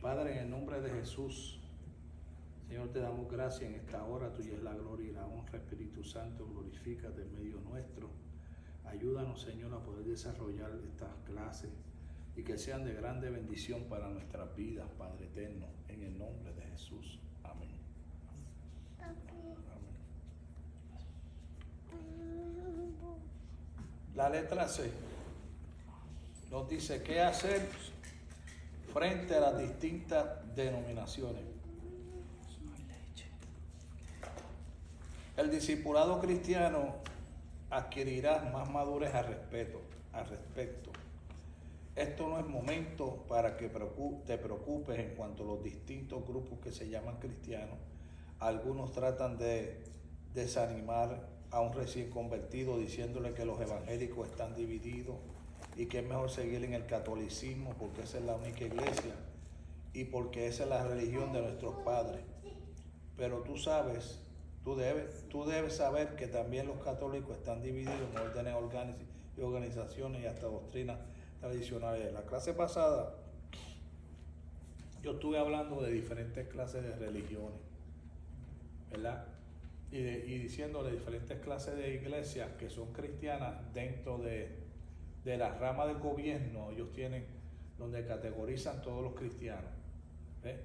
Padre, en el nombre de Jesús, Señor, te damos gracias en esta hora. Tuya es la gloria y la honra, Espíritu Santo, glorifícate en medio nuestro. Ayúdanos, Señor, a poder desarrollar estas clases y que sean de grande bendición para nuestras vidas, Padre eterno, en el nombre de Jesús. Amén. Amén. La letra C nos dice qué hacer frente a las distintas denominaciones. El discipulado cristiano adquirirá más madurez al respecto. Esto no es momento para que te preocupes en cuanto a los distintos grupos que se llaman cristianos. Algunos tratan de desanimar a un recién convertido diciéndole que los evangélicos están divididos y que es mejor seguir en el catolicismo porque esa es la única iglesia y porque esa es la religión de nuestros padres. Pero tú sabes, tú debes saber que también los católicos están divididos en órdenes y organizaciones y hasta doctrinas tradicionales. La clase pasada yo estuve hablando de diferentes clases de religiones, ¿verdad? Y diciendo de diferentes clases de iglesias que son cristianas dentro de la rama del gobierno. Ellos tienen donde categorizan todos los cristianos, ¿ves?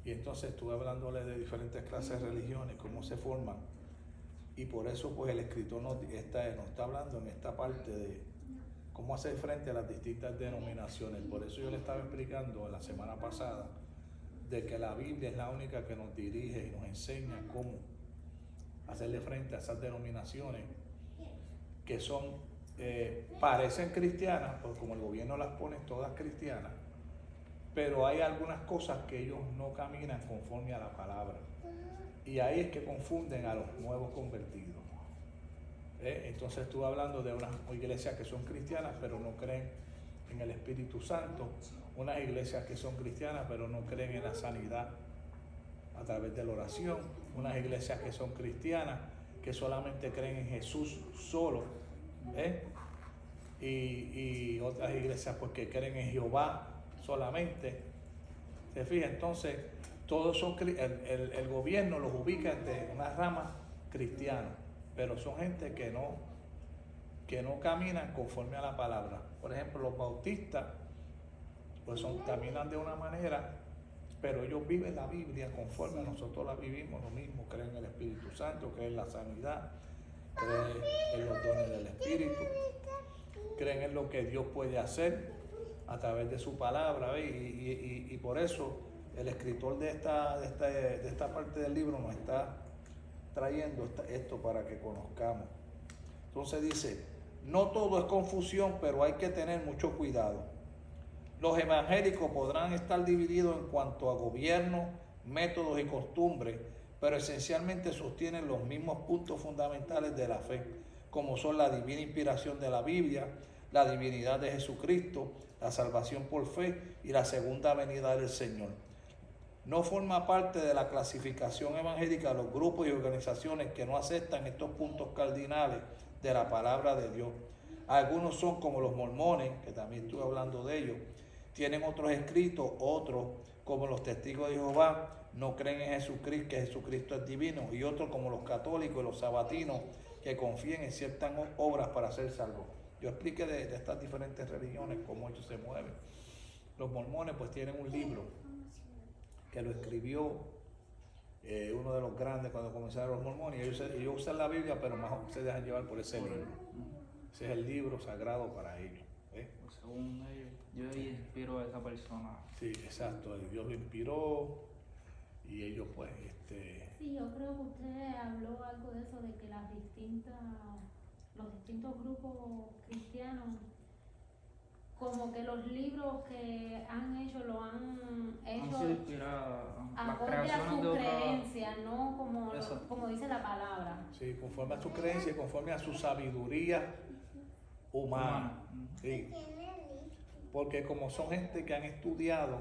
Y entonces estuve hablándole de diferentes clases de religiones, cómo se forman. Y por eso pues el escritor nos está hablando en esta parte de cómo hacer frente a las distintas denominaciones. Por eso yo le estaba explicando la semana pasada de que la Biblia es la única que nos dirige y nos enseña cómo hacerle frente a esas denominaciones que son, parecen cristianas, porque como el gobierno las pone todas cristianas, pero hay algunas cosas que ellos no caminan conforme a la palabra. Y ahí es que confunden a los nuevos convertidos. Entonces estuve hablando de unas iglesias que son cristianas, pero no creen en el Espíritu Santo. Unas iglesias que son cristianas, pero no creen en la sanidad a través de la oración. Unas iglesias que son cristianas, que solamente creen en Jesús solo. Y otras iglesias pues que creen en Jehová solamente. Se fija, entonces todos son, el gobierno los ubica entre una rama cristiana, pero son gente que no caminan conforme a la palabra. Por ejemplo, los bautistas pues caminan de una manera, pero ellos viven la Biblia conforme nosotros la vivimos, lo mismo, creen en el Espíritu Santo, creen en la sanidad, creen en los dones del Espíritu, creen en lo que Dios puede hacer a través de su palabra, y por eso el escritor de esta parte del libro nos está trayendo esto para que conozcamos. Entonces dice, no todo es confusión, pero hay que tener mucho cuidado. Los evangélicos podrán estar divididos en cuanto a gobierno, métodos y costumbres, pero esencialmente sostienen los mismos puntos fundamentales de la fe, como son la divina inspiración de la Biblia, la divinidad de Jesucristo, la salvación por fe y la segunda venida del Señor. No forma parte de la clasificación evangélica los grupos y organizaciones que no aceptan estos puntos cardinales de la palabra de Dios. Algunos son como los mormones, que también estuve hablando de ellos, tienen otros escritos, otros como los testigos de Jehová no creen en Jesucristo, que Jesucristo es divino, y otros como los católicos y los sabatinos que confían en ciertas obras para ser salvos. Yo expliqué de estas diferentes religiones cómo ellos se mueven. Los mormones pues tienen un libro que lo escribió uno de los grandes cuando comenzaron los mormones, y ellos usan la Biblia, pero más se dejan llevar por ese libro. Ese es el libro sagrado para ellos. Pues según ellos, Dios inspiró a esa persona. Sí, exacto, Dios lo inspiró y ellos pues Sí, yo creo que usted habló algo de eso, de que los distintos grupos cristianos, como que los libros que han hecho lo han hecho sido inspirados acorde a su creencia, no como dice la palabra. Sí, conforme a su creencia, conforme a su sabiduría humana. Sí. Porque como son gente que han estudiado,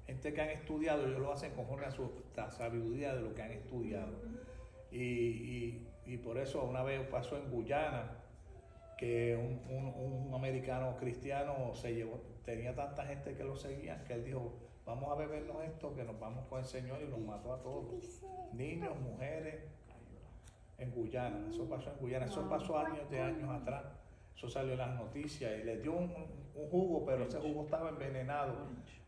ellos lo hacen conforme a la sabiduría de lo que han estudiado. Y por eso una vez pasó en Guyana, que un americano cristiano tenía tanta gente que lo seguía, que él dijo, vamos a bebernos esto, que nos vamos con el Señor, y los mató a todos, niños, mujeres, en Guyana. Eso pasó en Guyana, eso pasó años atrás, eso salió en las noticias, y le dio un jugo, pero ese jugo estaba envenenado,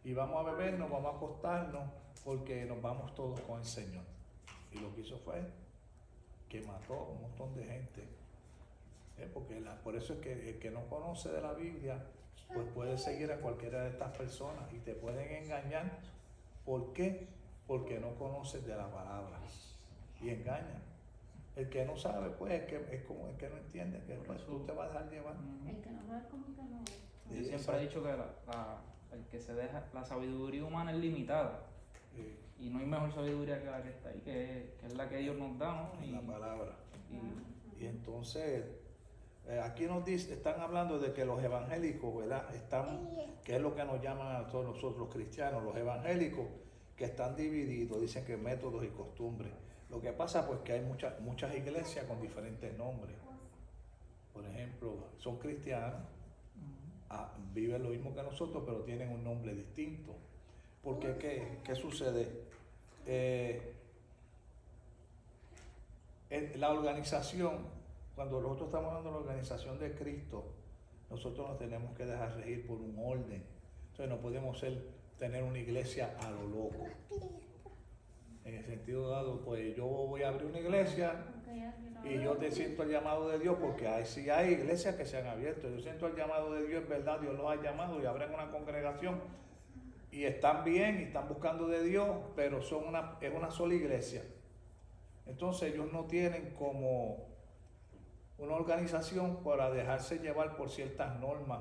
y vamos a bebernos, vamos a acostarnos, porque nos vamos todos con el Señor. Y lo que hizo fue que mató a un montón de gente. Porque por eso es que el que no conoce de la Biblia, pues puede seguir a cualquiera de estas personas y te pueden engañar. ¿Por qué? Porque no conoces de la palabra y engañan. El que no sabe, pues es como el que no entiende, que pues, tú te vas a dejar llevar. El que no ve como que no ve. Yo siempre he dicho que el que se deja, la sabiduría humana es limitada. Y no hay mejor sabiduría que la que está ahí, que es la que Dios nos da, ¿no? La palabra. Y Y entonces, aquí están hablando de que los evangélicos, ¿verdad? Que es lo que nos llaman a todos nosotros los cristianos, los evangélicos, que están divididos, dicen que métodos y costumbres. Lo que pasa pues que hay muchas iglesias con diferentes nombres. Por ejemplo, son cristianos, viven lo mismo que nosotros, pero tienen un nombre distinto. Porque ¿qué sucede? La organización, cuando nosotros estamos hablando de la organización de Cristo, nosotros nos tenemos que dejar regir por un orden. Entonces no podemos tener una iglesia a lo loco. En el sentido dado, pues yo voy a abrir una iglesia y yo te siento el llamado de Dios, porque sí hay iglesias que se han abierto. Yo siento el llamado de Dios, es verdad, Dios los ha llamado y abren una congregación y están bien y están buscando de Dios, pero es una sola iglesia. Entonces ellos no tienen como una organización para dejarse llevar por ciertas normas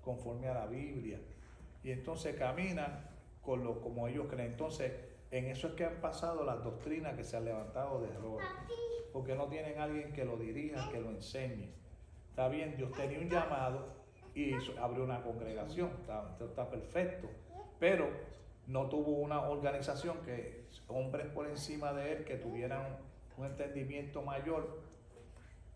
conforme a la Biblia. Y entonces caminan como ellos creen. Entonces, en eso es que han pasado las doctrinas que se han levantado de error. Porque no tienen alguien que lo dirija, que lo enseñe. Está bien, Dios tenía un llamado y abrió una congregación. Está perfecto. Pero no tuvo una organización que hombres por encima de él que tuvieran un entendimiento mayor,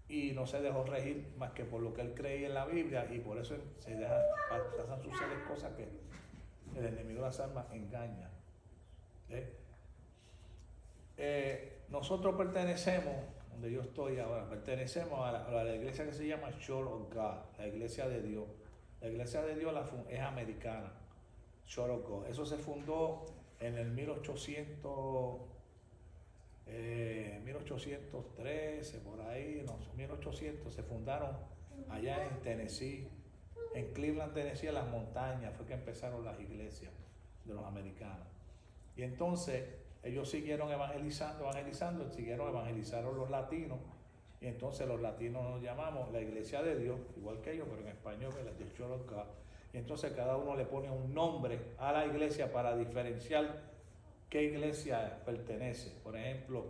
y no se dejó regir más que por lo que él creía en la Biblia, y por eso pasan suceder cosas que el enemigo de las almas engaña. Nosotros pertenecemos, donde yo estoy ahora, pertenecemos a la iglesia que se llama Church of God, la iglesia de Dios. La iglesia de Dios es americana, Church of God. Eso se fundó en el 1813, por ahí, no, 1800, se fundaron allá en Tennessee, en Cleveland, Tennessee, en las montañas, fue que empezaron las iglesias de los americanos. Y entonces ellos siguieron evangelizaron los latinos, y entonces los latinos nos llamamos la iglesia de Dios, igual que ellos, pero en español, la de Church of God. Y entonces cada uno le pone un nombre a la iglesia para diferenciar qué iglesia pertenece. Por ejemplo,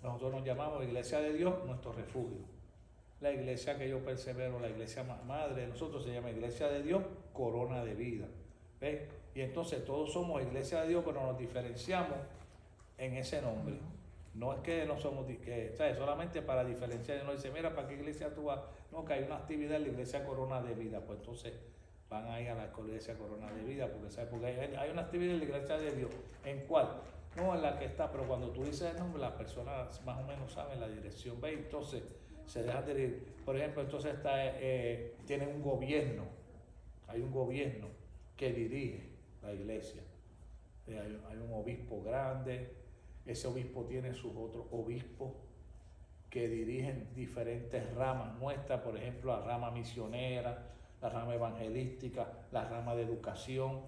nosotros nos llamamos Iglesia de Dios, nuestro refugio. La iglesia que yo persevero, la iglesia madre de nosotros, se llama Iglesia de Dios, Corona de Vida. ¿Ves? Y entonces todos somos Iglesia de Dios, pero nos diferenciamos en ese nombre. No es que no somos, ¿sabes? Solamente para diferenciar. No dice, mira, ¿para qué iglesia tú vas? No, que hay una actividad en la Iglesia Corona de Vida. Pues entonces van a ir a la iglesia Corona de Vida, porque hay una actividad en la iglesia de Dios. ¿En cuál? No en la que está, pero cuando tú dices el nombre, las personas más o menos saben la dirección. ¿Ve? Entonces se dejan de ir. Por ejemplo, entonces tienen un gobierno, hay un gobierno que dirige la iglesia. Hay un obispo grande, ese obispo tiene sus otros obispos que dirigen diferentes ramas nuestras, por ejemplo, la rama misionera, la rama evangelística, la rama de educación,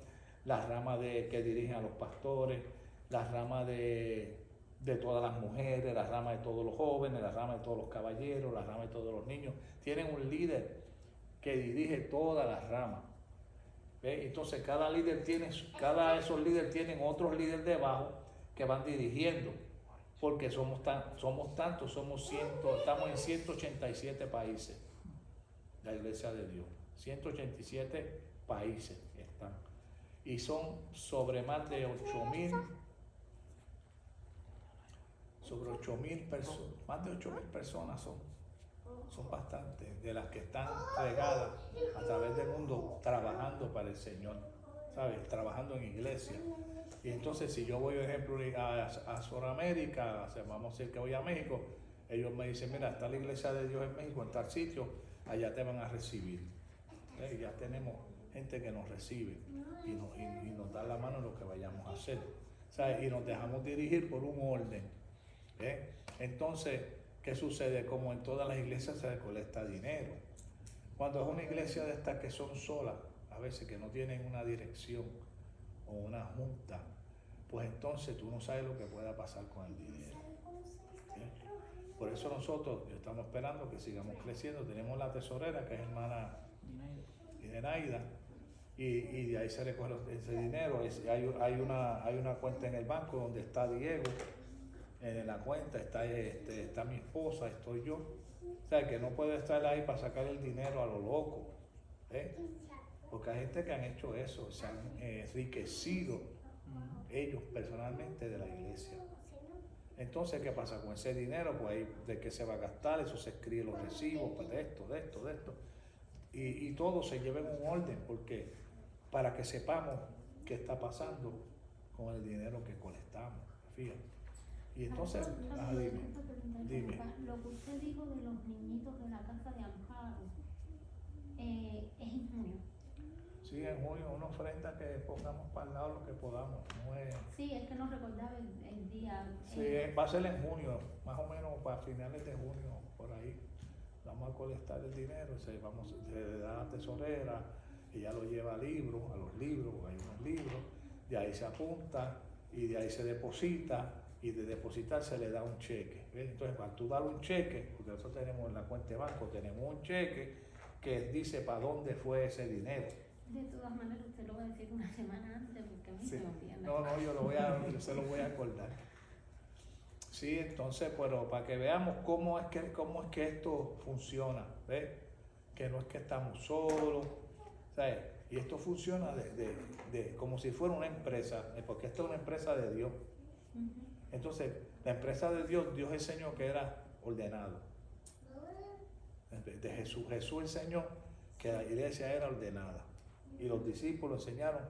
la rama que dirigen a los pastores, la rama de todas las mujeres, la rama de todos los jóvenes, la rama de todos los caballeros, la rama de todos los niños. Tienen un líder que dirige todas las ramas. ¿Ve? Entonces cada de esos líderes tienen otros líderes debajo que van dirigiendo, porque somos tantos, estamos en 187 países, la iglesia de Dios. 187 países están, y son sobre más de 8.000 personas, más de 8.000 personas son son bastantes, de las que están regadas a través del mundo trabajando para el Señor, ¿sabes? Trabajando en iglesia. Y entonces si yo voy, por ejemplo, a Sudamérica, vamos a decir que voy a México, ellos me dicen, mira, está la iglesia de Dios en México, en tal sitio, allá te van a recibir. Ya tenemos gente que nos recibe y nos da la mano en lo que vayamos a hacer, ¿sabes? Y nos dejamos dirigir por un orden. Entonces, ¿qué sucede? Como en todas las iglesias se recolecta dinero. Cuando es una iglesia de estas que son solas, a veces que no tienen una dirección o una junta, pues entonces tú no sabes lo que pueda pasar con el dinero. Por eso nosotros estamos esperando que sigamos creciendo. Tenemos la tesorera, que es hermana Dinaida, y de ahí se recoge ese dinero. Hay una cuenta en el banco donde está Diego. En la cuenta está mi esposa, estoy yo. O sea, que no puedo estar ahí para sacar el dinero a lo loco. Porque hay gente que han hecho eso, se han enriquecido ellos personalmente de la iglesia. Entonces, ¿qué pasa con ese dinero? Pues ahí, ¿de qué se va a gastar? Eso se escribe los recibos, pues de esto. Y todo se lleva en un orden, porque para que sepamos qué está pasando con el dinero que colectamos, fíjate. Y entonces, dime. Lo que usted dijo de los niñitos de la casa de Amparo, es en junio. Sí, en junio, una ofrenda que pongamos para el lado lo que podamos. No es... Sí, es que no recordaba el día. Sí, va a ser en junio, más o menos para finales de junio, por ahí. Vamos a colectar el dinero, se le da a la tesorera, ella lo lleva a los libros, hay unos libros, de ahí se apunta y de ahí se deposita, y de depositar se le da un cheque. ¿Ves? Entonces, cuando tú das un cheque, porque nosotros tenemos en la cuenta de banco, tenemos un cheque que dice para dónde fue ese dinero. De todas maneras, usted lo va a decir una semana antes, porque a mí se me olvida. No, yo se lo voy a acordar. Sí, entonces, pero para que veamos cómo es que esto funciona, ¿ves? Que no es que estamos solos, ¿sabes? Y esto funciona como si fuera una empresa, porque esto es una empresa de Dios. Entonces, la empresa de Dios enseñó que era ordenado. De Jesús enseñó que la iglesia era ordenada. Y los discípulos enseñaron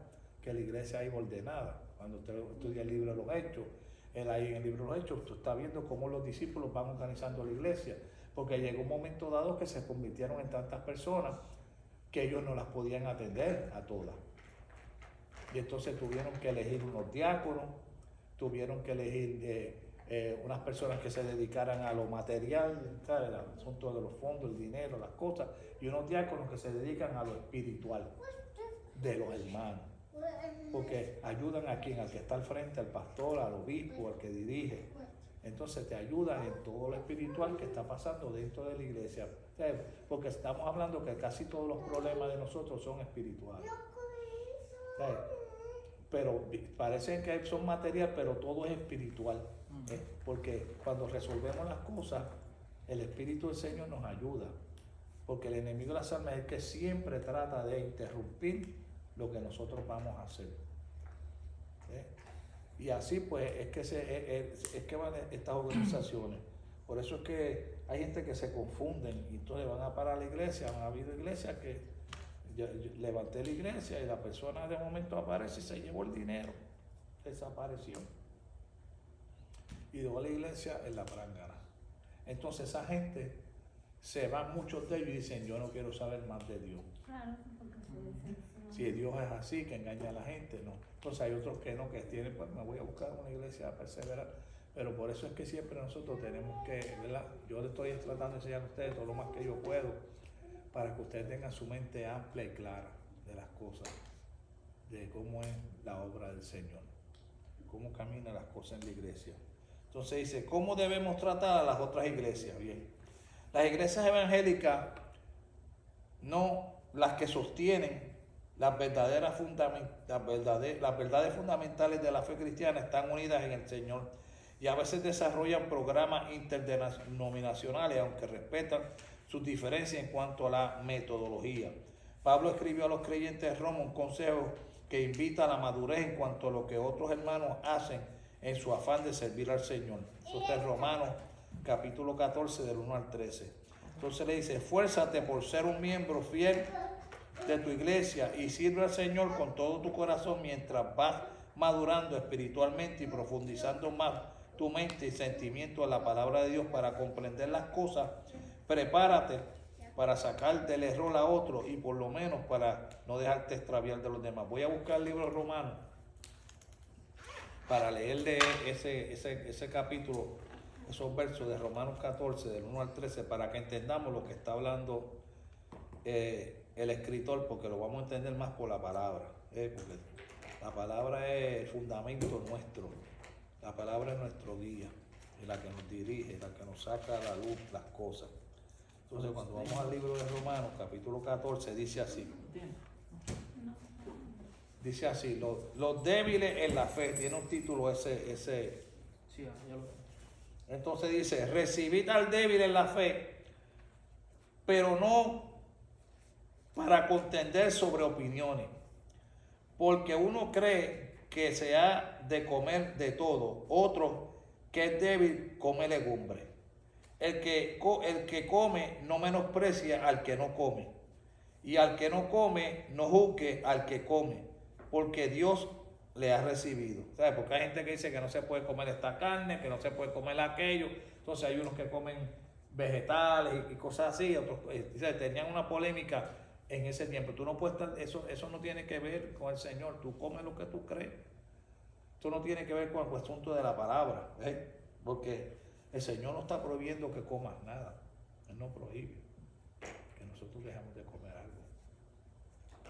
que la iglesia iba ordenada. Cuando usted estudia el libro de los Hechos, ahí en el libro de los Hechos, tú estás viendo cómo los discípulos van organizando la iglesia. Porque llegó un momento dado que se convirtieron en tantas personas que ellos no las podían atender a todas. Y entonces tuvieron que elegir unos diáconos, tuvieron que elegir unas personas que se dedicaran a lo material, ¿sabes? El asunto de los fondos, el dinero, las cosas, y unos diáconos que se dedican a lo espiritual de los hermanos, porque ayudan a quien, al que está al frente, al pastor, al obispo, al que dirige. Entonces te ayudan en todo lo espiritual que está pasando dentro de la iglesia, ¿sabes? Porque estamos hablando que casi todos los problemas de nosotros son espirituales, ¿sabes? Pero parecen que son material, pero todo es espiritual, porque cuando resolvemos las cosas, el Espíritu del Señor nos ayuda, porque el enemigo de las almas es el que siempre trata de interrumpir lo que nosotros vamos a hacer. Y así pues es que van estas organizaciones. Por eso es que hay gente que se confunden y entonces van a parar la iglesia. Han habido iglesias que yo levanté la iglesia y la persona de momento aparece y se llevó el dinero, desapareció y dejó la iglesia en la prángana. Entonces esa gente se van, muchos de ellos, y dicen: yo no quiero saber más de Dios. Claro, porque si Dios es así, que engaña a la gente, no. Entonces hay otros que no, que tienen, pues me voy a buscar una iglesia a perseverar. Pero por eso es que siempre nosotros tenemos que, ¿verdad? Yo le estoy tratando de enseñar a ustedes todo lo más que yo puedo, para que ustedes tengan su mente amplia y clara de las cosas, de cómo es la obra del Señor, cómo caminan las cosas en la iglesia. Entonces dice, ¿cómo debemos tratar a las otras iglesias? Bien, las iglesias evangélicas, no las que sostienen las verdades fundamentales de la fe cristiana, están unidas en el Señor y a veces desarrollan programas interdenominacionales, aunque respetan sus diferencias en cuanto a la metodología. Pablo escribió a los creyentes de Roma un consejo que invita a la madurez en cuanto a lo que otros hermanos hacen en su afán de servir al Señor. Eso está en Romanos capítulo 14 del 1 al 13. Entonces le dice, esfuérzate por ser un miembro fiel de tu iglesia y sirve al Señor con todo tu corazón mientras vas madurando espiritualmente y profundizando más tu mente y sentimiento a la palabra de Dios para comprender las cosas. Prepárate para sacar del error a otro y por lo menos para no dejarte extraviar de los demás. Voy a buscar el libro romano para leer de ese capítulo, esos versos de Romanos 14, del 1 al 13, para que entendamos lo que está hablando el escritor, porque lo vamos a entender más por la palabra, porque la palabra es el fundamento nuestro, la palabra es nuestro guía, es la que nos dirige, la que nos saca a la luz las cosas. Entonces cuando vamos al libro de Romanos, capítulo 14, dice así, los débiles en la fe, tiene un título ese. Sí, ya lo tengo. Entonces dice, recibid al débil en la fe, pero no para contender sobre opiniones, porque uno cree que se ha de comer de todo, otro que es débil come legumbre. El que come no menosprecia al que no come, y al que no come no juzgue al que come, porque Dios le ha recibido. ¿Sabes? Porque hay gente que dice que no se puede comer esta carne, que no se puede comer aquello. Entonces hay unos que comen vegetales y cosas así. Otros tenían una polémica en ese tiempo. Tú no puedes estar, eso no tiene que ver con el Señor. Tú comes lo que tú crees. Esto no tiene que ver con el asunto de la palabra. Porque el Señor no está prohibiendo que comas nada. Él no prohíbe que nosotros dejemos de comer algo.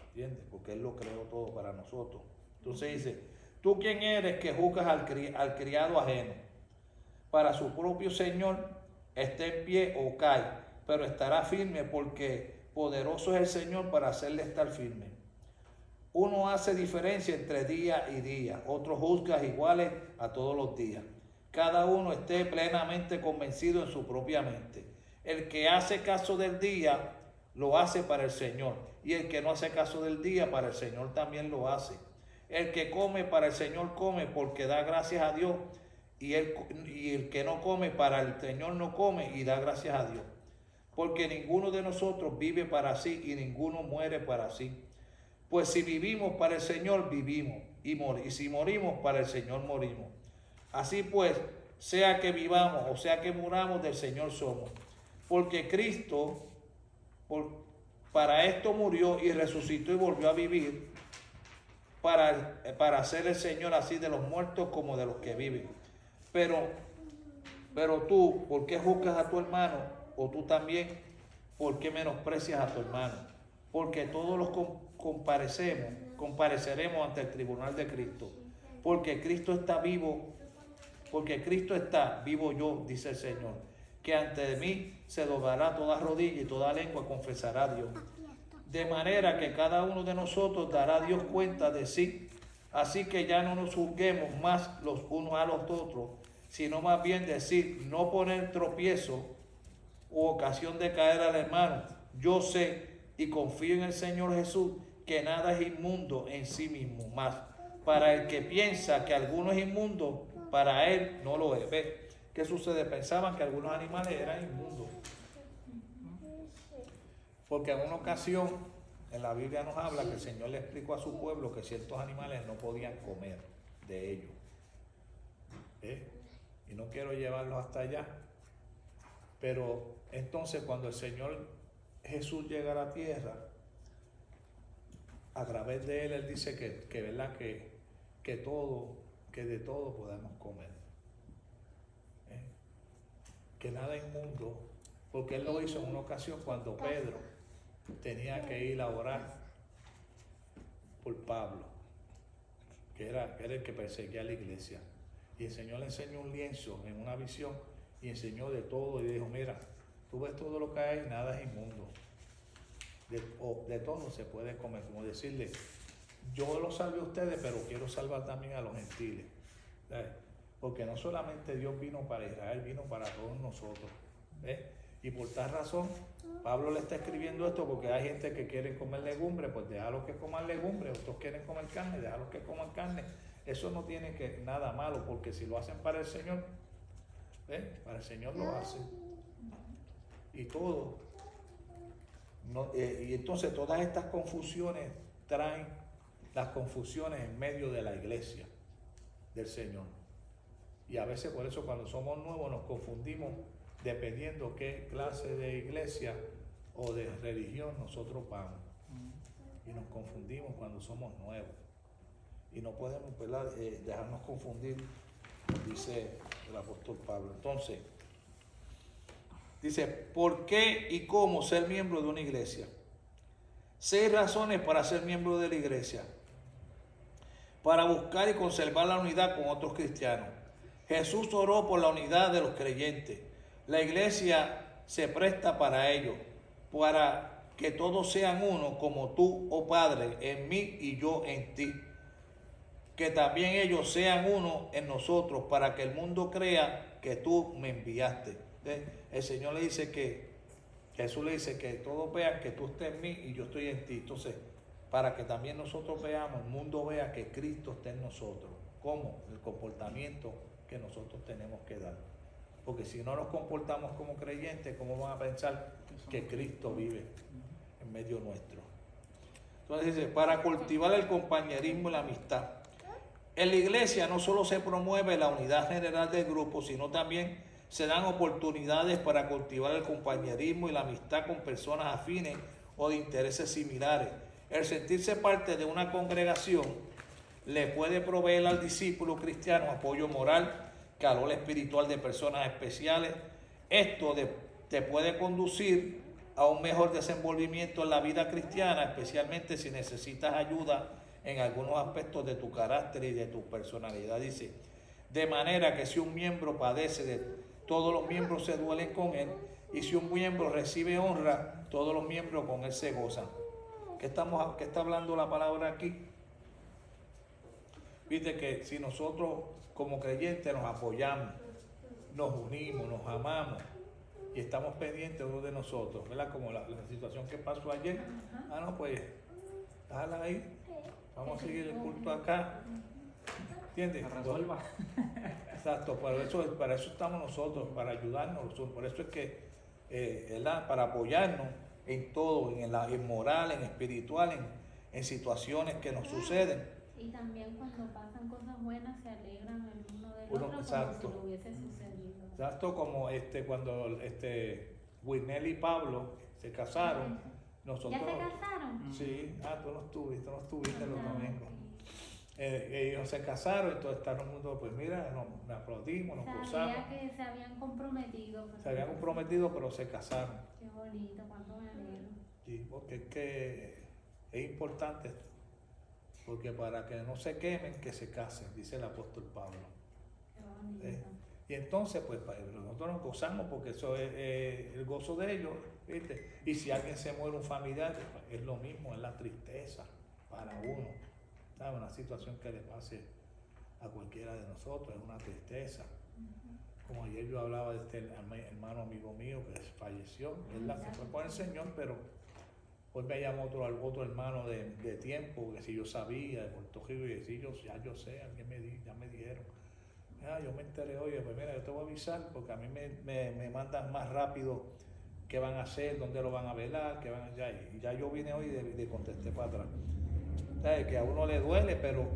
¿Entiendes? Porque Él lo creó todo para nosotros. Entonces dice, ¿tú quién eres que juzgas al criado ajeno? Para su propio Señor esté en pie o cae, pero estará firme porque poderoso es el Señor para hacerle estar firme. Uno hace diferencia entre día y día, otro juzga iguales a todos los días. Cada uno esté plenamente convencido en su propia mente. El que hace caso del día, lo hace para el Señor, y el que no hace caso del día, para el Señor también lo hace. El que come para el Señor come porque da gracias a Dios, y el que no come para el Señor no come y da gracias a Dios. Porque ninguno de nosotros vive para sí y ninguno muere para sí. Pues si vivimos para el Señor, vivimos, y si morimos para el Señor, morimos. Así pues, sea que vivamos o sea que muramos, del Señor somos. Porque Cristo para esto murió y resucitó y volvió a vivir, para ser el Señor así de los muertos como de los que viven. Pero tú, ¿por qué juzgas a tu hermano? O tú también, ¿por qué menosprecias a tu hermano? Porque todos los compareceremos ante el tribunal de Cristo. Porque Cristo está vivo, yo, dice el Señor, que ante mí se doblará toda rodilla y toda lengua confesará a Dios. De manera que cada uno de nosotros dará a Dios cuenta de sí. Así que ya no nos juzguemos más los unos a los otros, sino más bien decir, no poner tropiezo u ocasión de caer al hermano. Yo sé y confío en el Señor Jesús que nada es inmundo en sí mismo, más para el que piensa que alguno es inmundo, para él no lo es. ¿Ves? ¿Qué sucede? Pensaban que algunos animales eran inmundos. Porque en una ocasión en la Biblia nos habla que el Señor le explicó a su pueblo que ciertos animales no podían comer de ellos. Y no quiero llevarlos hasta allá. Pero entonces cuando el Señor Jesús llega a la tierra, a través de Él dice que verdad que de todo podemos comer. Que nada inmundo, porque Él lo hizo en una ocasión cuando Pedro tenía que ir a orar por Pablo, que era el que perseguía a la iglesia. Y el Señor le enseñó un lienzo en una visión y enseñó de todo y dijo, mira, tú ves todo lo que hay, nada es inmundo. De todo se puede comer, como decirle, yo los salvé a ustedes, pero quiero salvar también a los gentiles. ¿Sabes? Porque no solamente Dios vino para Israel, vino para todos nosotros. ¿Ves? Y por tal razón, Pablo le está escribiendo esto porque hay gente que quiere comer legumbre, pues déjalos que coman legumbre, otros quieren comer carne, déjalos que coman carne. Eso no tiene nada malo, porque si lo hacen para el Señor, ¿ves? Para el Señor lo hacen. Y todo Y entonces todas estas confusiones traen las confusiones en medio de la iglesia del Señor. Y a veces por eso cuando somos nuevos nos confundimos dependiendo qué clase de iglesia o de religión nosotros vamos. Y nos confundimos cuando somos nuevos. Y no podemos, ¿verdad?, dejarnos confundir, dice el apóstol Pablo. Entonces, dice, ¿por qué y cómo ser miembro de una iglesia? 6 razones para ser miembro de la iglesia. Para buscar y conservar la unidad con otros cristianos. Jesús oró por la unidad de los creyentes. La iglesia se presta para ello, para que todos sean uno, como tú, oh Padre, en mí y yo en ti. Que también ellos sean uno en nosotros, para que el mundo crea que tú me enviaste. El Señor le dice Jesús le dice que todos vean que tú estás en mí y yo estoy en ti. Entonces, para que también nosotros veamos, el mundo vea que Cristo está en nosotros. ¿Cómo? El comportamiento que nosotros tenemos que dar. Porque si no nos comportamos como creyentes, ¿cómo van a pensar que Cristo vive en medio nuestro? Entonces dice, para cultivar el compañerismo y la amistad. En la iglesia no solo se promueve la unidad general del grupo, sino también se dan oportunidades para cultivar el compañerismo y la amistad con personas afines o de intereses similares. El sentirse parte de una congregación le puede proveer al discípulo cristiano apoyo moral, calor espiritual de personas especiales. Esto te puede conducir a un mejor desenvolvimiento en la vida cristiana, especialmente si necesitas ayuda en algunos aspectos de tu carácter y de tu personalidad. Dice, de manera que si un miembro padece, todos los miembros se duelen con él, y si un miembro recibe honra, todos los miembros con él se gozan. ¿Qué está hablando la palabra aquí? Viste que si nosotros como creyentes nos apoyamos, nos unimos, nos amamos y estamos pendientes uno de nosotros, ¿verdad? Como la situación que pasó ayer. No, pues, déjala ahí. Vamos a seguir el culto acá. ¿Entiendes? Que resuelva. Exacto, para eso estamos nosotros, para ayudarnos. Por eso es que, ¿verdad?, para apoyarnos en todo, en moral, en espiritual, en situaciones que nos suceden. Y también cuando pasan cosas buenas se alegran el uno del otro, Exacto. como si lo hubiese sucedido. Exacto, como cuando Winel y Pablo se casaron. Nosotros, ¿Ya se casaron? Sí, tú no estuviste los domingos. Ok. Ellos se casaron, entonces todo el mundo, pues mira, nos aplaudimos, nos cruzamos. Sabía que se habían comprometido. Se habían comprometido, pero se casaron. Qué bonito, cuánto me alegro. Sí, porque es que es importante esto. Porque para que no se quemen, que se casen, dice el apóstol Pablo. Qué bonito. Y entonces, pues nosotros nos gozamos porque eso es el gozo de ellos, ¿viste? Y si alguien se muere, un familiar, pues, es lo mismo, es la tristeza para uno. ¿Sabes? Una situación que le pase a cualquiera de nosotros es una tristeza. Como ayer yo hablaba de este hermano amigo mío que falleció, ¿verdad? Se fue con el Señor, pero hoy me llamó otro hermano de tiempo, que si yo sabía, de Puerto Rico, y decía, yo sé, ya me dijeron. Yo me enteré, oye, pues mira, yo te voy a avisar, porque a mí me mandan más rápido qué van a hacer, dónde lo van a velar, y ya yo vine hoy y le contesté para atrás. ¿Sabes? Que a uno le duele, pero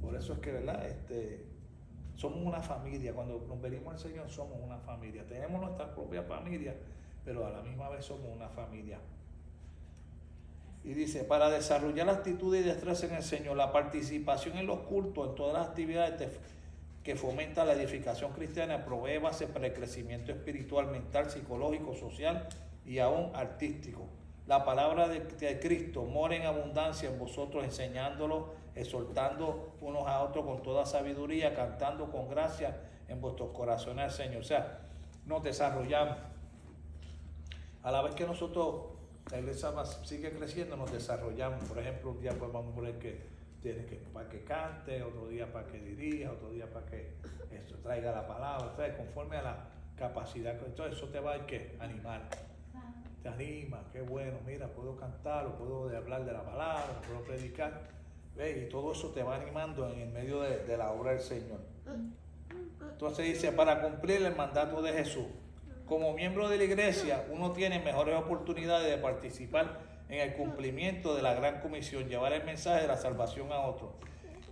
por eso es que, ¿verdad? Somos una familia. Cuando nos venimos al Señor somos una familia. Tenemos nuestra propia familia, pero a la misma vez somos una familia. Y dice, para desarrollar la actitud y destreza en el Señor, la participación en los cultos, en todas las actividades que fomentan la edificación cristiana, provee base para el crecimiento espiritual, mental, psicológico, social y aún artístico. La palabra de Cristo mora en abundancia en vosotros, enseñándolo, exhortando unos a otros con toda sabiduría, cantando con gracia en vuestros corazones al Señor. O sea, nos desarrollamos. A la vez que nosotros, la iglesia sigue creciendo, nos desarrollamos. Por ejemplo, un día pues vamos a poner que tienes que para que cante, otro día para que dirija, otro día para que traiga la palabra, ¿sabes? Conforme a la capacidad. Entonces eso te va a animar. Te anima, qué bueno, mira, puedo cantar, o puedo hablar de la palabra, puedo predicar. ¿Ves? Y todo eso te va animando en el medio de la obra del Señor. Entonces dice, para cumplir el mandato de Jesús, Como miembro de la iglesia, uno tiene mejores oportunidades de participar en el cumplimiento de la gran comisión, llevar el mensaje de la salvación a otros.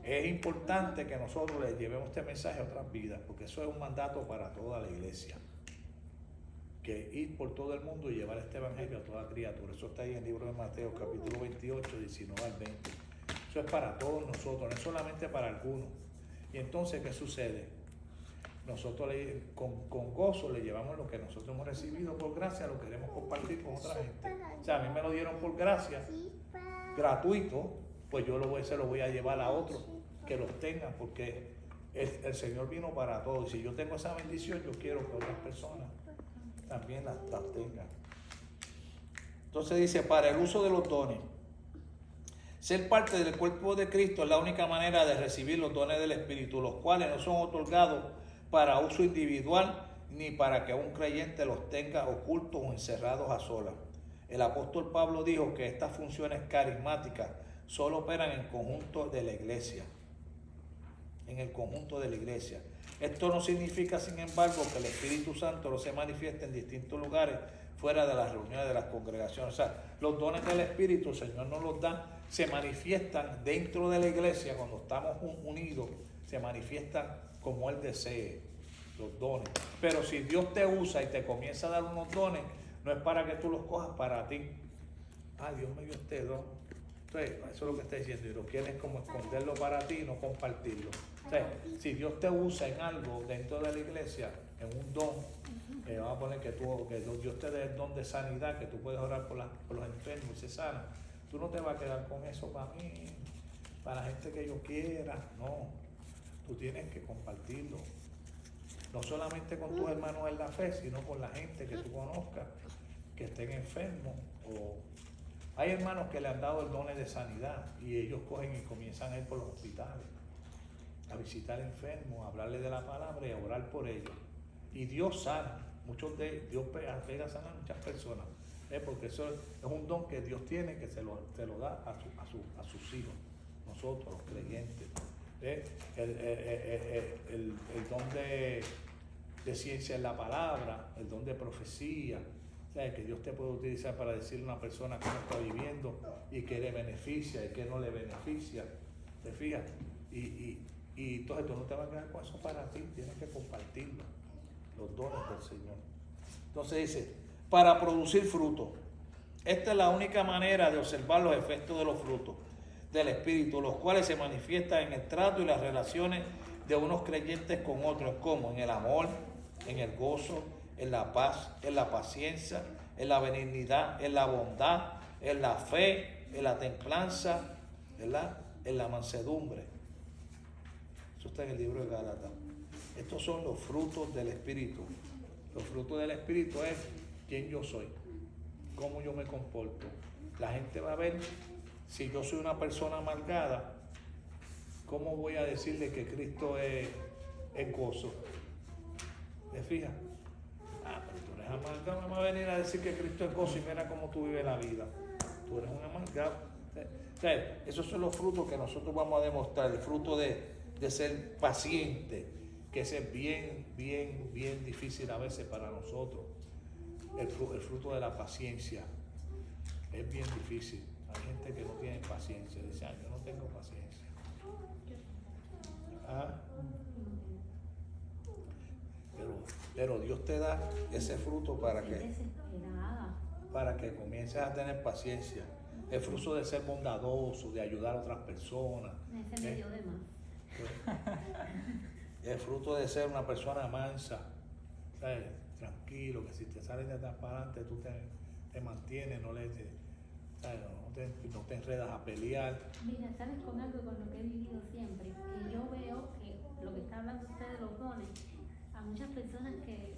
Es importante que nosotros le llevemos este mensaje a otras vidas, porque eso es un mandato para toda la iglesia. Que ir por todo el mundo y llevar este evangelio a toda criatura. Eso está ahí en el libro de Mateo, capítulo 28, 19 al 20. Eso es para todos nosotros, no es solamente para algunos. Y entonces, ¿qué sucede? Nosotros con gozo le llevamos lo que nosotros hemos recibido por gracia, lo queremos compartir con otra gente. O sea, a mí me lo dieron por gracia, gratuito, pues yo se lo voy a llevar a otros que los tengan, porque el Señor vino para todos. Y si yo tengo esa bendición, yo quiero que otras personas también las tengan. Entonces dice, para el uso de los dones. Ser parte del cuerpo de Cristo es la única manera de recibir los dones del Espíritu, los cuales no son otorgados para uso individual ni para que un creyente los tenga ocultos o encerrados a solas. El apóstol Pablo dijo que estas funciones carismáticas solo operan en conjunto de la iglesia. En el conjunto de la iglesia. Esto no significa, sin embargo, que el Espíritu Santo no se manifieste en distintos lugares fuera de las reuniones de las congregaciones. O sea, los dones del Espíritu el Señor nos los da, se manifiestan dentro de la iglesia cuando estamos unidos, se manifiestan como Él desee, los dones. Pero si Dios te usa y te comienza a dar unos dones, no es para que tú los cojas para ti. Dios me dio este don. Entonces, eso es lo que está diciendo, y lo quieres como esconderlo para ti y no compartirlo. Entonces, si Dios te usa en algo dentro de la iglesia, en un don, vamos a poner que Dios te dé el don de sanidad, que tú puedes orar por los enfermos y se sanan, tú no te vas a quedar con eso para mí, para la gente que yo quiera, no, tú tienes que compartirlo, no solamente con tus hermanos en la fe, sino con la gente que tú conozcas, que estén enfermos. Hay hermanos que le han dado el don de sanidad y ellos cogen y comienzan a ir por los hospitales, a visitar enfermos, a hablarle de la palabra y a orar por ellos. Y Dios sana, Dios pega a sanar a muchas personas, porque eso es un don que Dios tiene, que se lo da a sus hijos, nosotros, los creyentes. El don de ciencia en la palabra, el don de profecía, que Dios te puede utilizar para decirle a una persona cómo está viviendo y qué le beneficia y qué no le beneficia. ¿Te fijas? Y entonces tú no te vas a quedar con eso para ti, tienes que compartirlo, los dones del Señor. Entonces dice, para producir fruto. Esta es la única manera de observar los efectos de los frutos del Espíritu, los cuales se manifiestan en el trato y las relaciones de unos creyentes con otros, como en el amor, en el gozo, en la paz, en la paciencia, en la benignidad, en la bondad, en la fe, en la templanza, ¿verdad? En la mansedumbre. Eso está en el libro de Gálatas. Estos son los frutos del Espíritu. Los frutos del Espíritu es quién yo soy, cómo yo me comporto. La gente va a ver si yo soy una persona amargada, ¿cómo voy a decirle que Cristo es gozo? ¿Te fijas? Pero tú eres amargado, no me va a venir a decir que Cristo es gozo y mira cómo tú vives la vida. Tú eres un amargado. O sea, esos son los frutos que nosotros vamos a demostrar. El fruto de ser paciente, que ese es bien difícil a veces para nosotros. El fruto de la paciencia es bien difícil. Hay gente que no tiene paciencia. Dice, yo no tengo paciencia. Pero Dios te da ese fruto para que comiences a tener paciencia. El fruto de ser bondadoso, de ayudar a otras personas. Ese me dio de más. El fruto de ser una persona mansa, ¿sabes? Tranquilo, que si te sales de atrás para adelante tú te mantienes, no te enredas a pelear. Mira, ¿sabes con algo con lo que he vivido siempre? Que yo veo que lo que está hablando usted de los dones, a muchas personas que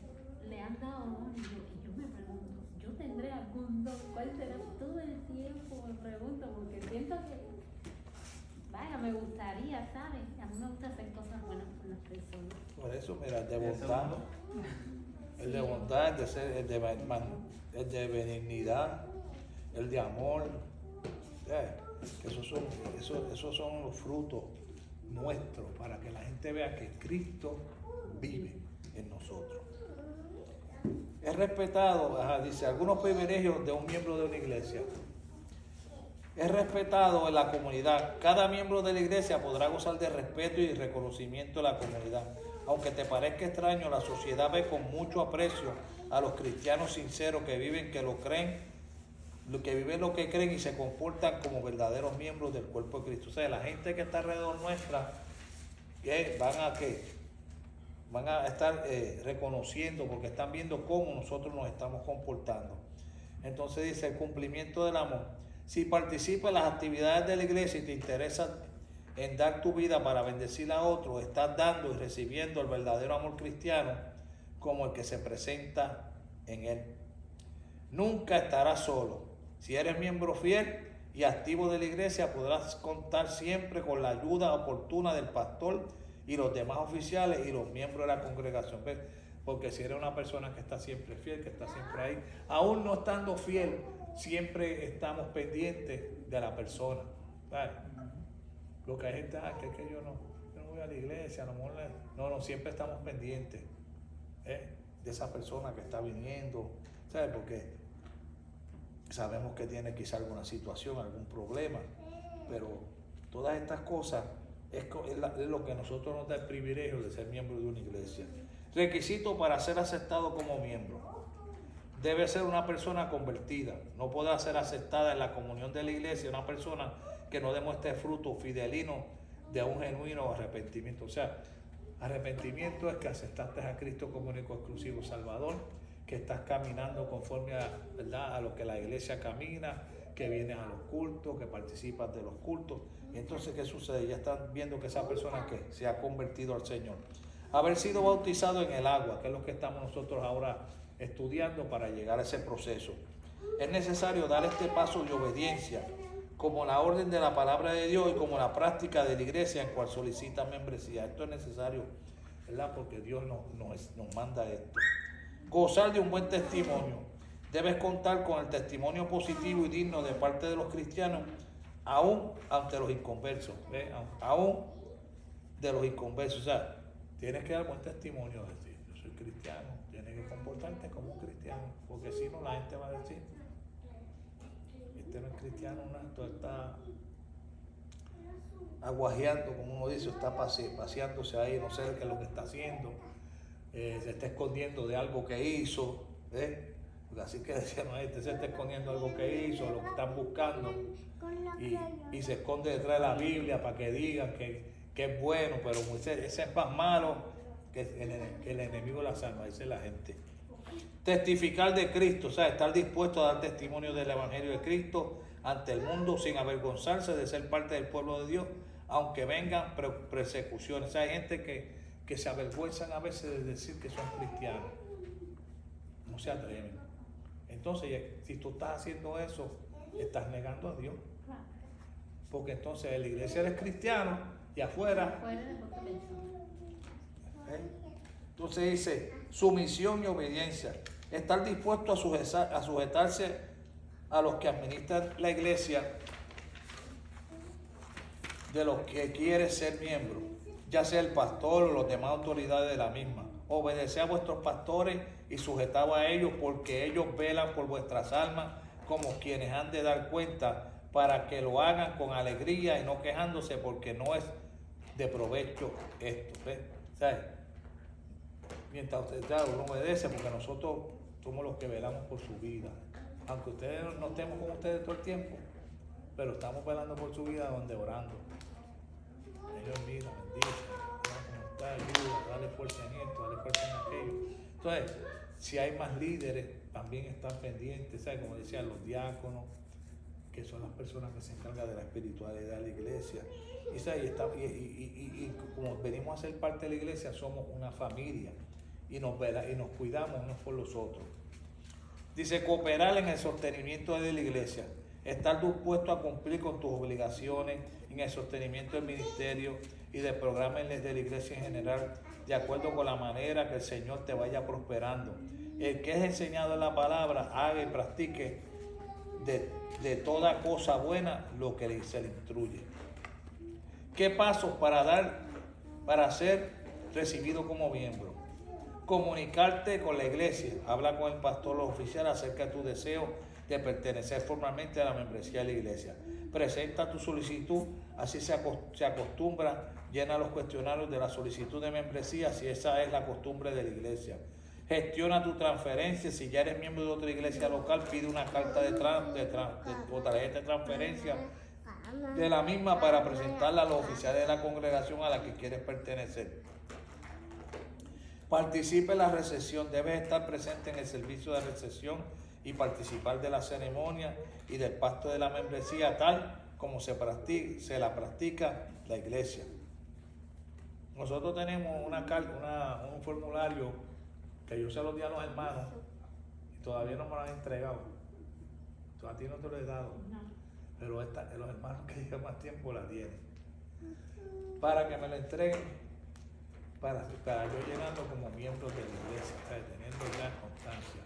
le han dado dones, y yo me pregunto, ¿yo tendré algún don? ¿Cuál será? Todo el tiempo me pregunto, porque siento que, vaya, me gustaría, ¿sabes? A mí me gusta hacer cosas buenas con las personas. Por eso, mira, el de bondad, el de bondad, el de benignidad, el de amor, esos son los frutos nuestros para que la gente vea que Cristo vive en nosotros. Es respetado, dice, algunos privilegios de un miembro de una iglesia. Es respetado en la comunidad. Cada miembro de la iglesia podrá gozar de respeto y reconocimiento de la comunidad. Aunque te parezca extraño, la sociedad ve con mucho aprecio a los cristianos sinceros que viven, que lo creen, que viven lo que creen y se comportan como verdaderos miembros del cuerpo de Cristo. O sea, la gente que está alrededor nuestra van a estar reconociendo, porque están viendo cómo nosotros nos estamos comportando. Entonces dice, el cumplimiento del amor. Si participas en las actividades de la iglesia y te interesa en dar tu vida para bendecir a otros, estás dando y recibiendo el verdadero amor cristiano como el que se presenta en él. Nunca estarás solo. Si eres miembro fiel y activo de la iglesia, podrás contar siempre con la ayuda oportuna del pastor y los demás oficiales y los miembros de la congregación. ¿Ves? Porque si eres una persona que está siempre fiel, que está siempre ahí, aún no estando fiel, siempre estamos pendientes de la persona. ¿Sabes? Lo que hay gente, que yo no voy a la iglesia, no, siempre estamos pendientes de esa persona que está viniendo, ¿sabes? Porque sabemos que tiene quizá alguna situación, algún problema, pero todas estas cosas es lo que nosotros nos da el privilegio de ser miembro de una iglesia. Requisito para ser aceptado como miembro. Debe ser una persona convertida. No puede ser aceptada en la comunión de la iglesia una persona que no demuestre fruto fidelino de un genuino arrepentimiento. O sea, arrepentimiento es que aceptaste a Cristo como único exclusivo Salvador, que estás caminando conforme a lo que la iglesia camina, que vienes a los cultos, que participas de los cultos. Y entonces, ¿qué sucede? Ya están viendo que esa persona que se ha convertido al Señor. Haber sido bautizado en el agua, que es lo que estamos nosotros ahora estudiando para llegar a ese proceso. Es necesario dar este paso de obediencia, como la orden de la palabra de Dios y como la práctica de la iglesia en cual solicita membresía. Esto es necesario, ¿verdad? Porque Dios nos manda esto. Gozar de un buen testimonio. Debes contar con el testimonio positivo y digno de parte de los cristianos, aún ante los inconversos. ¿Ves? Aún de los inconversos. O sea, tienes que dar buen testimonio de decir, yo soy cristiano, tienes que comportarte como un cristiano, porque si no la gente va a decir, este no es cristiano, esto está aguajeando, como uno dice, está paseándose ahí, no sé qué es lo que está haciendo, se está escondiendo de algo que hizo, así que decíamos, este se está escondiendo algo que hizo, lo que están buscando, y se esconde detrás de la Biblia para que digan que es bueno, pero ese es más malo que el enemigo de las almas, dice la gente. Testificar de Cristo, o sea, estar dispuesto a dar testimonio del Evangelio de Cristo ante el mundo sin avergonzarse de ser parte del pueblo de Dios, aunque vengan persecuciones. O sea, hay gente que se avergüenzan a veces de decir que son cristianos, no se atreven. Entonces, si tú estás haciendo eso, estás negando a Dios, porque entonces en la iglesia eres cristiano y afuera. Entonces dice, sumisión y obediencia. Estar dispuesto a sujetarse a los que administran la iglesia, de los que quiere ser miembro, ya sea el pastor o las demás autoridades de la misma. Obedecer a vuestros pastores y sujetaos a ellos, porque ellos velan por vuestras almas como quienes han de dar cuenta, para que lo hagan con alegría y no quejándose, porque no es de provecho esto. ¿Ves? ¿Sabes? Mientras usted, claro, uno obedece, porque nosotros somos los que velamos por su vida. Aunque ustedes no estemos con ustedes todo el tiempo, pero estamos velando por su vida, donde orando. Señor, mira, bendice, ayuda, dale fuerza en esto, dale fuerza en aquello. Entonces, si hay más líderes, también están pendientes, ¿sabes? Como decían los diáconos, que son las personas que se encargan de la espiritualidad de la iglesia. Y como venimos a ser parte de la iglesia, somos una familia y nos cuidamos unos por los otros. Dice, cooperar en el sostenimiento de la iglesia, estar dispuesto a cumplir con tus obligaciones en el sostenimiento del ministerio y del programa de la iglesia en general, de acuerdo con la manera que el Señor te vaya prosperando. El que es enseñado en la palabra, haga y practique de toda cosa buena lo que se le instruye. ¿Qué pasos para ser recibido como miembro? Comunicarte con la iglesia. Habla con el pastor o oficial acerca de tu deseo de pertenecer formalmente a la membresía de la iglesia. Presenta tu solicitud, así se acostumbra, llena los cuestionarios de la solicitud de membresía, si esa es la costumbre de la iglesia. Gestiona tu transferencia, si ya eres miembro de otra iglesia local, pide una carta o tarjeta de transferencia de la misma para presentarla a los oficiales de la congregación a la que quieres pertenecer. Participa en la recepción, debes estar presente en el servicio de recepción y participar de la ceremonia y del pacto de la membresía tal como se la practica la iglesia. Nosotros tenemos un formulario que yo se lo di a los hermanos y todavía no me lo han entregado. A ti no te lo he dado, pero los hermanos que llevan más tiempo la tienen. Para que me lo entreguen, para yo llenarlo como miembro de la iglesia, teniendo ya constancia.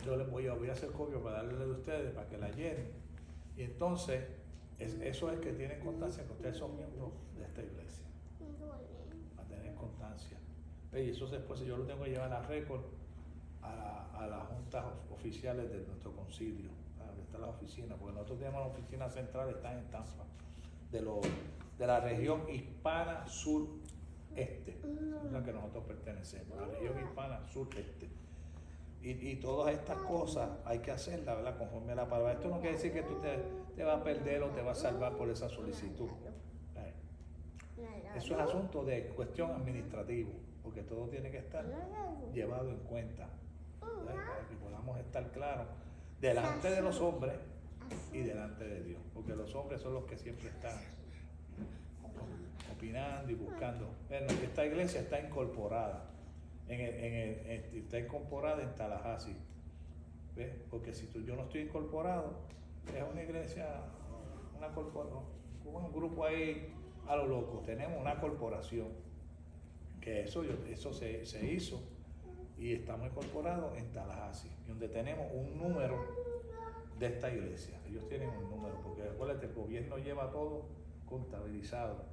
Yo les voy a hacer copia para darle de ustedes para que la llenen. Y entonces, eso es que tienen constancia que ustedes son miembros de esta iglesia. Para tener constancia. Y eso después yo lo tengo que llevar a récord a las juntas oficiales de nuestro concilio, donde están las oficinas, porque nosotros tenemos la oficina central, están en Tampa, de la región hispana sureste, es la que nosotros pertenecemos, la región hispana sureste. Y todas estas cosas hay que hacerlas, ¿verdad?, conforme a la palabra. Esto no quiere decir que tú te vas a perder o te vas a salvar por esa solicitud. Eso es asunto de cuestión administrativa, porque todo tiene que estar llevado en cuenta, ¿verdad?, para que podamos estar claros delante de los hombres y delante de Dios, porque los hombres son los que siempre están opinando y buscando. Bueno, esta iglesia está incorporada. Está incorporada en Tallahassee, ¿ves? Porque si yo no estoy incorporado, es una iglesia, un grupo ahí a lo loco. Tenemos una corporación, que eso se hizo, y estamos incorporados en Tallahassee, donde tenemos un número de esta iglesia. Ellos tienen un número, porque recuérdate, el gobierno lleva todo contabilizado.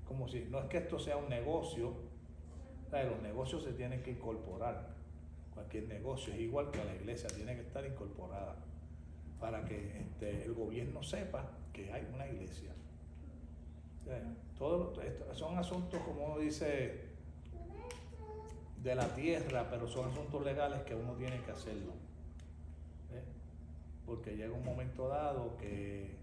Como si, no es que esto sea un negocio. Los negocios se tienen que incorporar. Cualquier negocio es igual que la iglesia, tiene que estar incorporada para que el gobierno sepa que hay una iglesia. Todo esto son asuntos, como uno dice, de la tierra, pero son asuntos legales que uno tiene que hacerlo. Porque llega un momento dado que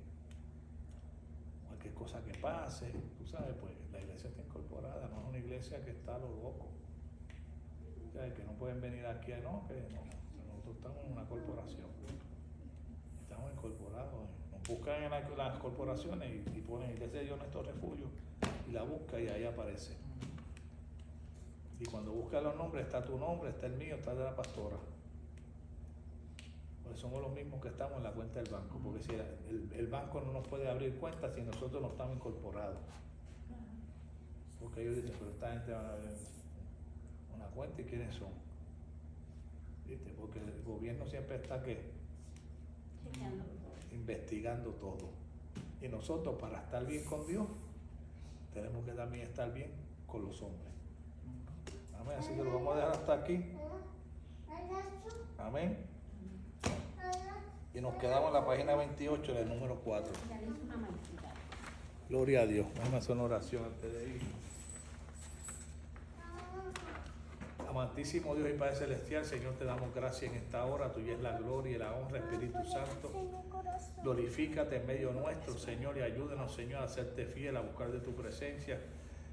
cualquier cosa que pase, tú sabes, pues la iglesia está incorporada, no es una iglesia que está a lo loco. O sea, que no pueden venir aquí a nosotros estamos en una corporación. Estamos incorporados. Nos buscan en las corporaciones y ponen Iglesia de Dios Nuestro Refugio y la busca y ahí aparece. Y cuando busca los nombres, está tu nombre, está el mío, está el de la pastora. Pues somos los mismos que estamos en la cuenta del banco, porque si el banco no nos puede abrir cuentas si nosotros no estamos incorporados. Porque ellos dicen, pero esta gente va a abrir una cuenta, ¿y quiénes son? ¿Viste? Porque el gobierno siempre está investigando todo. Y nosotros, para estar bien con Dios, tenemos que también estar bien con los hombres. Amén. Así que lo vamos a dejar hasta aquí. Amén. Y nos quedamos en la página 28 del número 4. Gloria a Dios. Vamos a hacer una oración antes de ir. Amantísimo Dios y Padre Celestial, Señor, te damos gracias en esta hora. Tuya es la gloria y la honra, Espíritu Santo. Glorifícate en medio nuestro, Señor, y ayúdanos, Señor, a serte fiel, a buscar de tu presencia.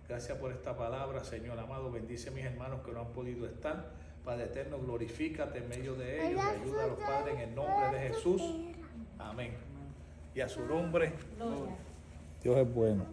Gracias por esta palabra, Señor amado. Bendice a mis hermanos que no han podido estar. Padre eterno, glorifícate en medio de ellos. Y ayúdalos, Padre, en el nombre de Jesús. Amén. Y a su nombre, Dios es bueno.